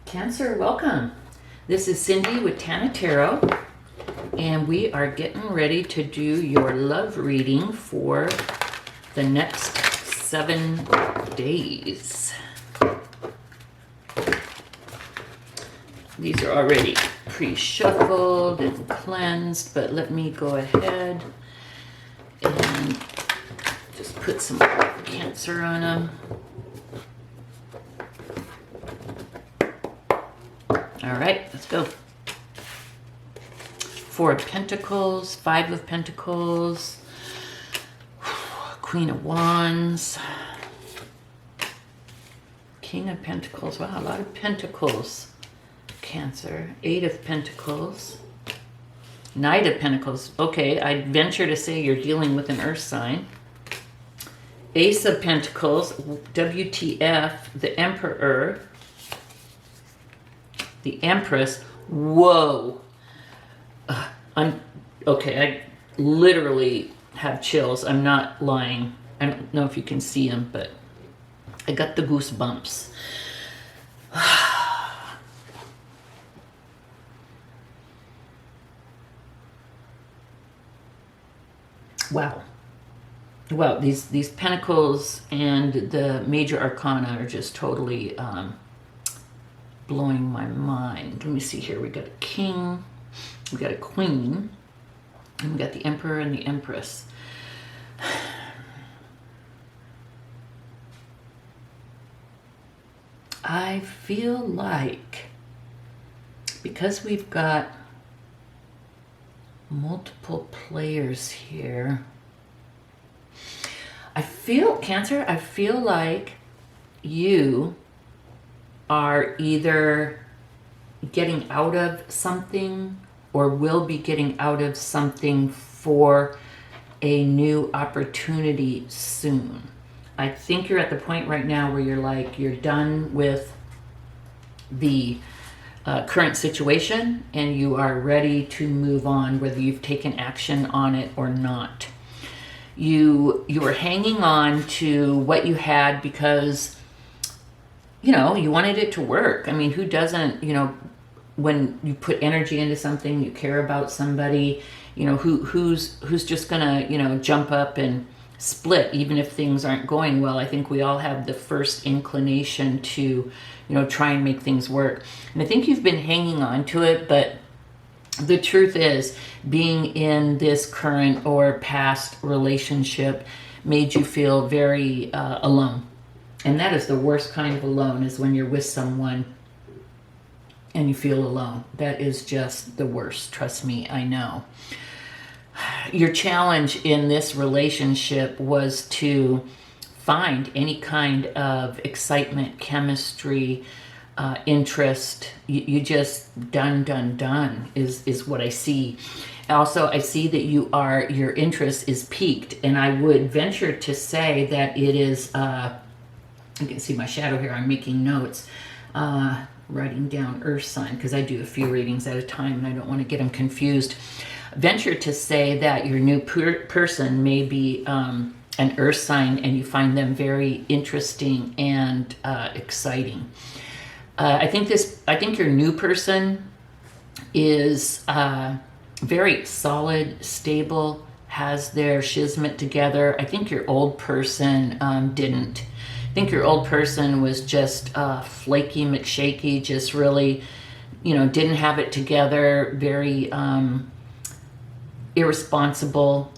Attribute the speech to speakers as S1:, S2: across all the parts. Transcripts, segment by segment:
S1: Cancer, welcome. This is Cindy with Tana Tarot, and we are getting ready to do your love reading for the next 7 days. These are already pre-shuffled and cleansed, but let me go ahead and just put some Cancer on them. All right, let's go. 4 of Pentacles, 5 of Pentacles, Queen of Wands, King of Pentacles. Wow, a lot of Pentacles. Cancer, 8 of Pentacles, Knight of Pentacles. Okay, I'd venture to say you're dealing with an earth sign. Ace of Pentacles, WTF, the Emperor, the Empress. Whoa. Okay, I literally have chills. I'm not lying. I don't know if you can see them, but I got the goosebumps. Wow. Well, these pentacles and the major arcana are just totally blowing my mind. Let me see here. We got a king, we got a queen, and we got the emperor and the empress. I feel like because we've got multiple players here, I feel, Cancer, I feel like you are either getting out of something or will be getting out of something for a new opportunity soon. I think you're at the point right now where you're like, you're done with the current situation and you are ready to move on, whether you've taken action on it or not. You were hanging on to what you had because, you know, you wanted it to work. I mean, who doesn't, you know, when you put energy into something, you care about somebody, you know, who's just gonna, you know, jump up and split even if things aren't going well. I think we all have the first inclination to, you know, try and make things work. And I think you've been hanging on to it, but the truth is, being in this current or past relationship made you feel very alone. And that is the worst kind of alone, is when you're with someone and you feel alone. That is just the worst. Trust me, I know. Your challenge in this relationship was to find any kind of excitement, chemistry, interest. You just done is what I see. Also, I see that your interest is peaked, and I would venture to say that it is, you can see my shadow here, I'm making notes, writing down earth sign, because I do a few readings at a time and I don't want to get them confused. Venture to say that your new person may be an earth sign, and you find them very interesting and exciting. I think your new person is very solid, stable, has their shizmet together. I think your old person didn't. I think your old person was just flaky McShaky, just really, you know, didn't have it together, very irresponsible,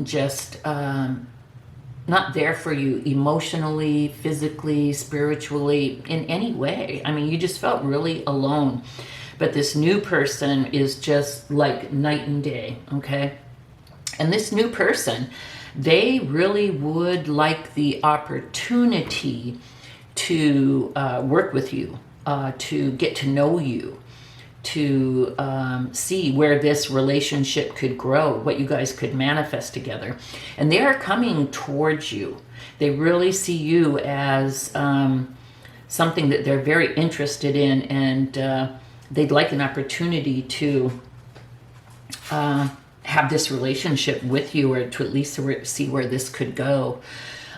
S1: just not there for you emotionally, physically, spiritually, in any way. I mean, you just felt really alone. But this new person is just like night and day, okay? And this new person, they really would like the opportunity to work with you, to get to know you, to see where this relationship could grow, what you guys could manifest together. And they are coming towards you. They really see you as something that they're very interested in, and they'd like an opportunity to have this relationship with you, or to at least see where this could go.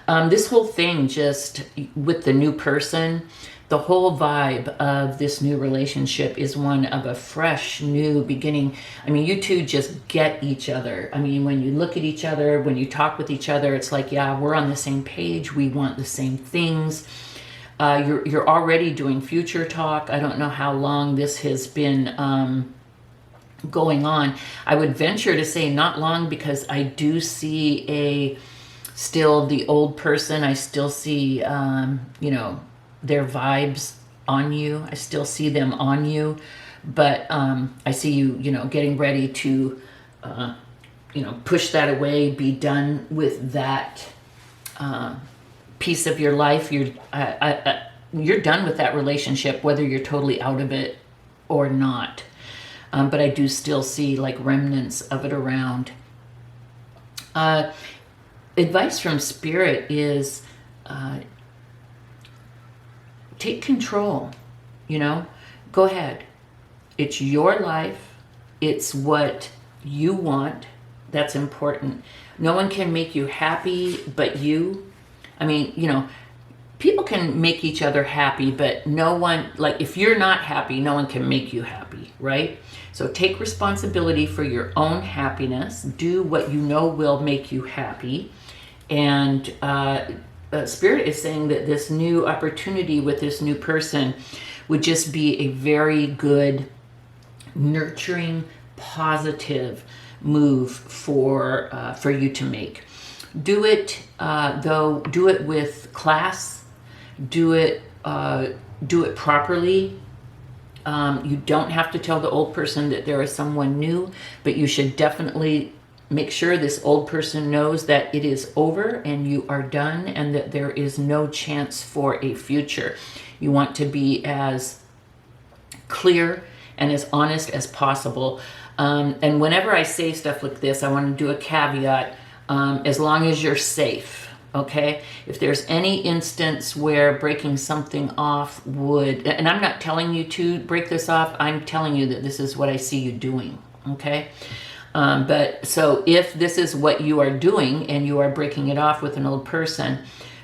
S1: This whole thing, just with the new person, the whole vibe of this new relationship is one of a fresh new beginning. I mean, you two just get each other. I mean, when you look at each other, when you talk with each other, it's like, yeah, we're on the same page. We want the same things. You're already doing future talk. I don't know how long this has been going on. I would venture to say not long, because I do see still the old person. I still see, their vibes on you. I still see them on you, but I see you, getting ready to, push that away, be done with that piece of your life. You're done with that relationship, whether you're totally out of it or not. But I do still see like remnants of it around. Advice from Spirit is take control, go ahead. It's your life. It's what you want. That's important. No one can make you happy but you. I mean, people can make each other happy, but no one, like if you're not happy, no one can make you happy, right? So take responsibility for your own happiness. Do what you know will make you happy. And Spirit is saying that this new opportunity with this new person would just be a very good, nurturing, positive move for you to make. Do it do it with class. Do it properly. You don't have to tell the old person that there is someone new, but you should definitely make sure this old person knows that it is over and you are done, and that there is no chance for a future. You want to be as clear and as honest as possible. And whenever I say stuff like this, I want to do a caveat, as long as you're safe. Okay, if there's any instance where breaking something off would, and I'm not telling you to break this off, I'm telling you that this is what I see you doing. Okay, but so if this is what you are doing and you are breaking it off with an old person,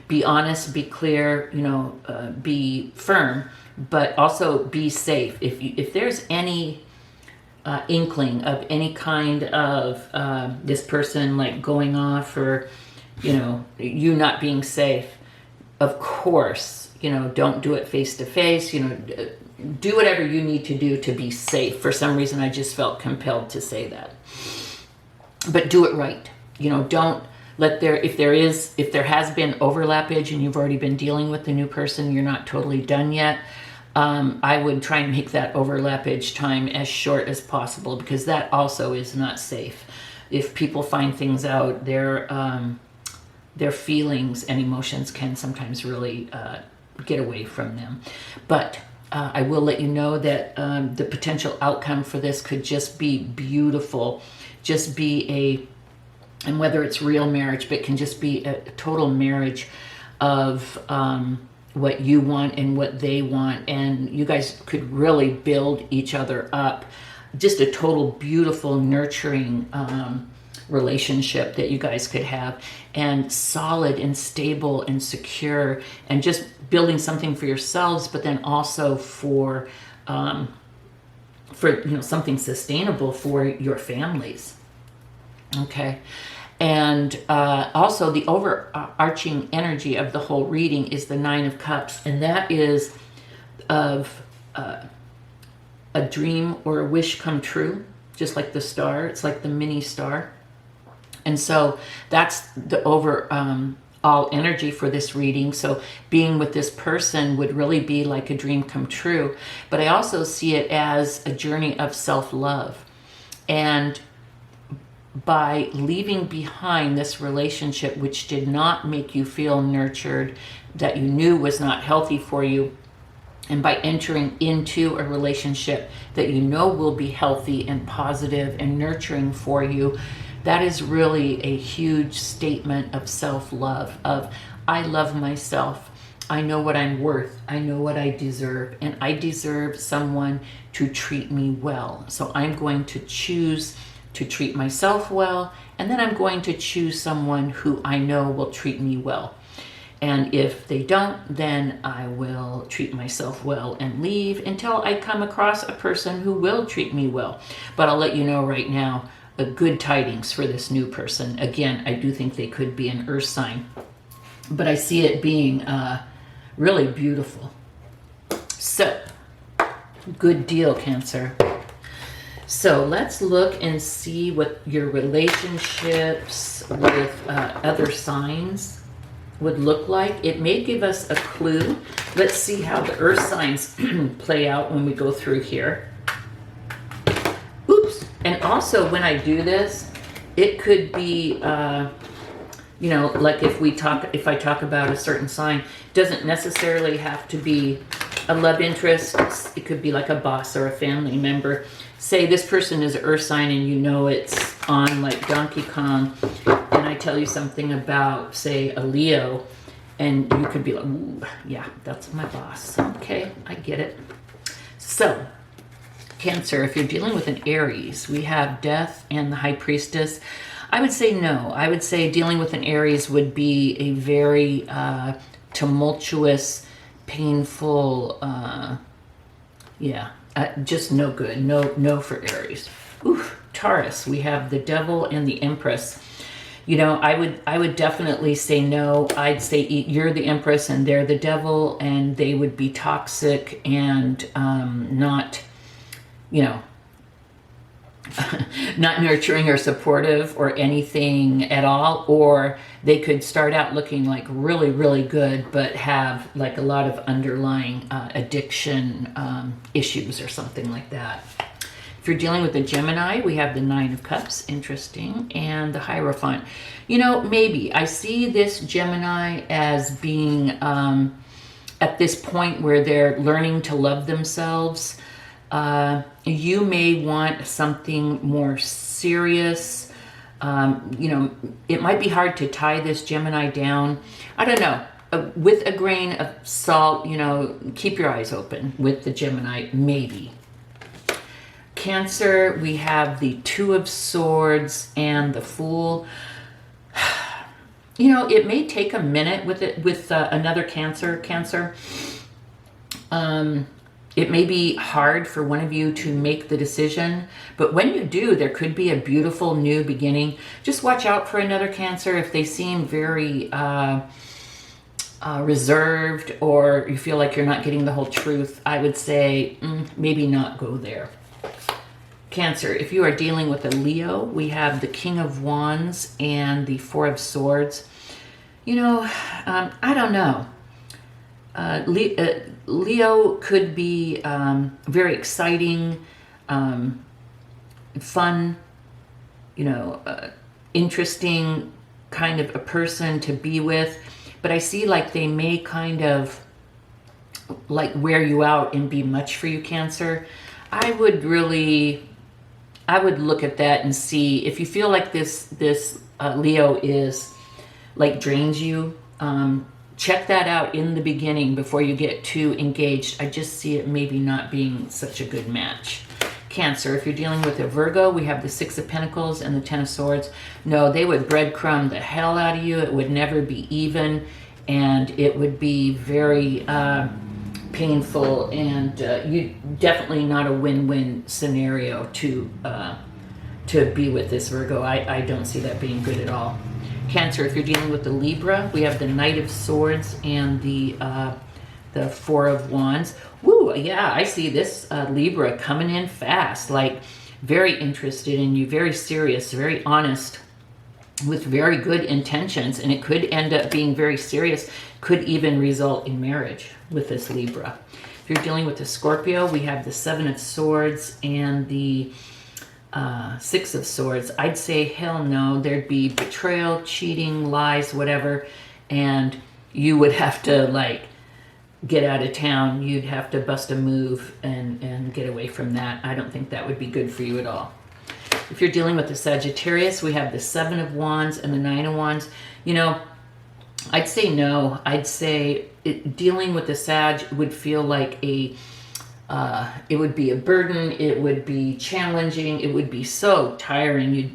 S1: be honest, be clear, be firm, but also be safe. If there's any inkling of any kind of this person like going off, or you not being safe, of course, don't do it face to face. Do whatever you need to do to be safe. For some reason, I just felt compelled to say that. But do it right. Don't let if there has been overlappage and you've already been dealing with the new person, you're not totally done yet. I would try and make that overlappage time as short as possible, because that also is not safe. If people find things out, their feelings and emotions can sometimes really get away from them. But I will let you know that the potential outcome for this could just be beautiful, just be and whether it's real marriage, but can just be a total marriage of what you want and what they want, and you guys could really build each other up. Just a total beautiful, nurturing relationship that you guys could have, and solid and stable and secure, and just building something for yourselves, but then also for something sustainable for your families. Okay. And also the overarching energy of the whole reading is the Nine of Cups, and that is of a dream or a wish come true, just like the star. It's like the mini star. And so that's the all energy for this reading. So being with this person would really be like a dream come true. But I also see it as a journey of self-love. And by leaving behind this relationship which did not make you feel nurtured, that you knew was not healthy for you, and by entering into a relationship that you know will be healthy and positive and nurturing for you, that is really a huge statement of self-love, of I love myself, I know what I'm worth, I know what I deserve, and I deserve someone to treat me well. So I'm going to choose to treat myself well, and then I'm going to choose someone who I know will treat me well. And if they don't, then I will treat myself well and leave until I come across a person who will treat me well. But I'll let you know right now, good tidings for this new person. Again, I do think they could be an earth sign, but I see it being really beautiful. So, good deal, Cancer. So let's look and see what your relationships with other signs would look like. It may give us a clue. Let's see how the earth signs play out when we go through here. Oops. And also when I do this, it could be, you know, like if I talk about a certain sign, it doesn't necessarily have to be a love interest. It could be like a boss or a family member. Say this person is an earth sign and you know it's on like Donkey Kong, and I tell you something about, say, a Leo, and you could be like, ooh, yeah, that's my boss. Okay, I get it. So, Cancer, if you're dealing with an Aries, we have Death and the High Priestess. I would say no. I would say dealing with an Aries would be a very tumultuous, painful, just no good. No for Aries. Oof, Taurus, we have the Devil and the Empress. You know, I would definitely say no. I'd say you're the Empress and they're the Devil, and they would be toxic and not, you know, not nurturing or supportive or anything at all. Or they could start out looking like really, really good, but have like a lot of underlying addiction issues or something like that. If you're dealing with a Gemini, we have the Nine of Cups, interesting, and the Hierophant. You know, maybe I see this Gemini as being at this point where they're learning to love themselves. You may want something more serious. You know, it might be hard to tie this Gemini down. I don't know. With a grain of salt, you know, keep your eyes open with the Gemini, maybe. Cancer, we have the Two of Swords and the Fool. You know, it may take a minute with another Cancer. It may be hard for one of you to make the decision, but when you do, there could be a beautiful new beginning. Just watch out for another Cancer. If they seem very reserved, or you feel like you're not getting the whole truth, I would say maybe not go there. Cancer, if you are dealing with a Leo, we have the King of Wands and the Four of Swords. You know, I don't know. Leo could be very exciting, fun, you know, interesting kind of a person to be with. But I see like they may kind of like wear you out and be much for you, Cancer. I would look at that and see if you feel like this Leo is like drains you. Check that out in the beginning before you get too engaged. I just see it maybe not being such a good match. Cancer, if you're dealing with a Virgo, we have the Six of Pentacles and the Ten of Swords. No, they would breadcrumb the hell out of you. It would never be even, and it would be very painful, and you definitely not a win-win scenario to be with this Virgo. I don't see that being good at all. Cancer, if you're dealing with the Libra, we have the Knight of Swords and the Four of Wands. Woo, yeah, I see this Libra coming in fast, like very interested in you, very serious, very honest, with very good intentions, and it could end up being very serious, could even result in marriage with this Libra. If you're dealing with the Scorpio, we have the Seven of Swords and the Six of Swords. I'd say hell no. There'd be betrayal, cheating, lies, whatever, and you would have to like get out of town. You'd have to bust a move and get away from that. I don't think that would be good for you at all. If you're dealing with the Sagittarius, we have the Seven of Wands and the Nine of Wands. You know, I'd say no. I'd say dealing with the Sag would feel like it would be a burden. It would be challenging. It would be so tiring. You'd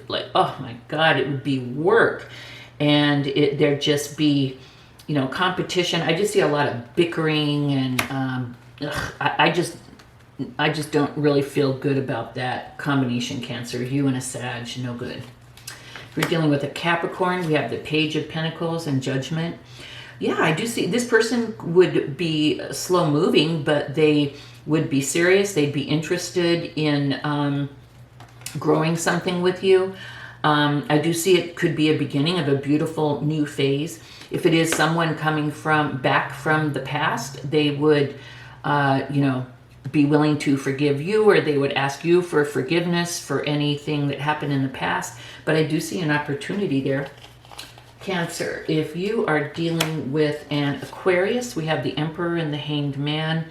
S1: like, oh my God, it would be work. And there'd just be you know, competition. I just see a lot of bickering, and I just don't really feel good about that combination, Cancer. You and a Sag, no good. If we're dealing with a Capricorn, we have the Page of Pentacles and Judgment. Yeah, I do see this person would be slow moving, but they would be serious. They'd be interested in growing something with you. I do see it could be a beginning of a beautiful new phase. If it is someone coming back from the past, they would, you know, be willing to forgive you, or they would ask you for forgiveness for anything that happened in the past. But I do see an opportunity there. Cancer, if you are dealing with an Aquarius, we have the Emperor and the Hanged Man.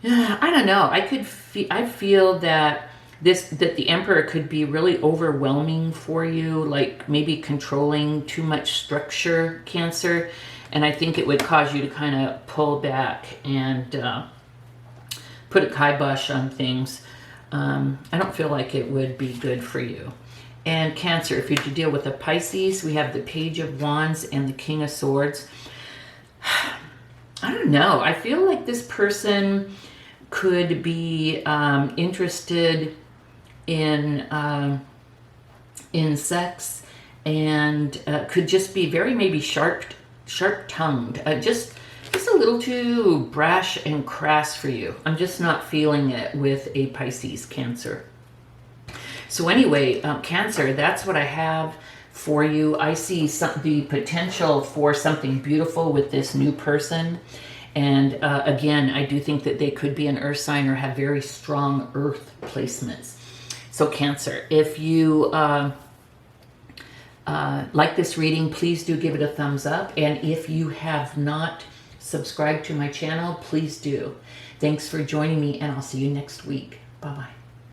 S1: I don't know. I feel that the Emperor could be really overwhelming for you, like maybe controlling too much structure, Cancer. And I think it would cause you to kind of pull back and put a kibosh on things. I don't feel like it would be good for you. And Cancer, if you deal with a Pisces, we have the Page of Wands and the King of Swords. I don't know. I feel like this person could be interested in sex, and could just be very maybe sharp-tongued. Just a little too brash and crass for you. I'm just not feeling it with a Pisces, Cancer. So anyway, Cancer, that's what I have for you. I see the potential for something beautiful with this new person. And again, I do think that they could be an earth sign or have very strong earth placements. So Cancer, if you like this reading, please do give it a thumbs up. And if you have not subscribed to my channel, please do. Thanks for joining me, and I'll see you next week. Bye-bye.